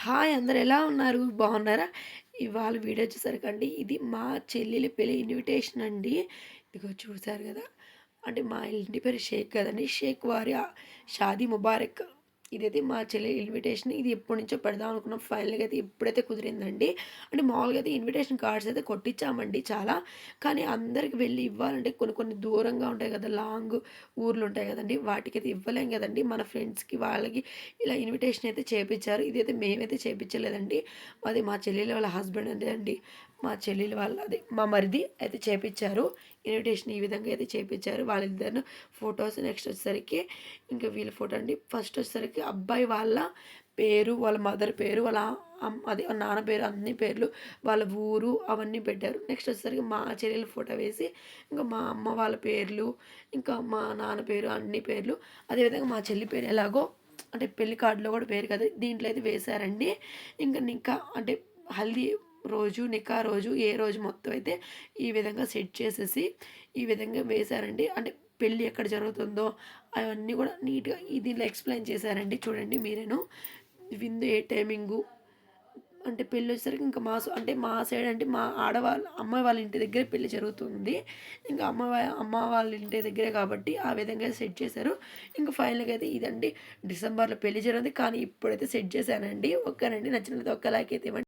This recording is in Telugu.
హాయ్! అందరూ ఎలా ఉన్నారు? బాగున్నారా? ఇవాళ వీడియో వచ్చేసరికండి ఇది మా చెల్లెలి పెళ్లి ఇన్విటేషన్ అండి. ఇదిగో చూసారు గదా! అంటే మా ఇంటి పేరు షేక్ కదండీ. షేక్ వారి షాదీ ముబారక్. ఇదైతే మా చెల్లి ఇన్విటేషన్. ఇది ఎప్పటినుంచో పెడదాం అనుకున్నాం. ఫైనల్‌గా అయితే ఇప్పుడైతే కుదిరిందండి. అంటే మామూలుగా అయితే ఇన్విటేషన్ కార్డ్స్ అయితే కొట్టించామండి చాలా. కానీ అందరికి వెళ్ళి ఇవ్వాలంటే కొన్ని కొన్ని దూరంగా ఉంటాయి కదా! లాంగ్ ఊర్లు ఉంటాయి కదండీ! వాటికైతే ఇవ్వలేం కదండీ! మన ఫ్రెండ్స్‌కి వాళ్ళకి ఇలా ఇన్విటేషన్ అయితే చేపిచ్చారు. ఇదైతే మేమైతే చేపిచ్చలేదండి. అది మా చెల్లెలి వాళ్ళ హస్బెండ్ అదే అండి. మా చెల్లెలి వాళ్ళ అదే మా మరిది అయితే చేపిచ్చారు. ఇన్విటేషన్ ఈ విధంగా అయితే చేపిచ్చారు. వాళ్ళిద్దరు ఫోటోస్ నెక్స్ట్ వచ్చేసరికి ఇంకా వీళ్ళ ఫోటో అండి. ఫస్ట్ వచ్చేసరికి అబ్బాయి వాళ్ళ పేరు, వాళ్ళ మదర్ పేరు, వాళ్ళ అదే వాళ్ళ నాన్న పేరు అన్ని పేర్లు, వాళ్ళ ఊరు అవన్నీ పెట్టారు. నెక్స్ట్ వచ్చేసరికి మా చెల్లెల ఫోటో వేసి ఇంకా మా అమ్మ వాళ్ళ పేర్లు, ఇంకా మా నాన్న పేరు అన్ని పేర్లు, అదేవిధంగా మా చెల్లి పేరు ఎలాగో అంటే పెళ్లి కార్డులో కూడా పేరు కదా! దీంట్లో అయితే వేశారండి. ఇంకా నికా అంటే హల్దీ రోజు, నికా రోజు, ఏ రోజు మొత్తం అయితే ఈ విధంగా సెట్ చేసేసి, ఈ విధంగా వేశారండి. అంటే పెళ్లి ఎక్కడ జరుగుతుందో అవన్నీ కూడా నీట్‌గా దీంట్లో ఎక్స్‌ప్లెయిన్ చేశారండి. చూడండి మీరేను. విందు ఏ టైమింగు అంటే పెళ్ళొచ్చేసరికి ఇంకా అంటే మా సైడ్ అంటే మా ఆడవాళ్ళ అమ్మాయి వాళ్ళ ఇంటి దగ్గరే పెళ్లి జరుగుతుంది. ఇంకా అమ్మ వాళ్ళ ఇంటి దగ్గరే కాబట్టి ఆ విధంగా సెట్ చేశారు. ఇంక ఫైనల్‌గా అయితే ఇదండి డిసెంబర్‌లో పెళ్లి జరిగింది. కానీ ఇప్పుడైతే సెట్ చేశానండి. ఓకేనండి. నచ్చినట్లయితే ఒక లైక్ అయితే ఇవ్వండి.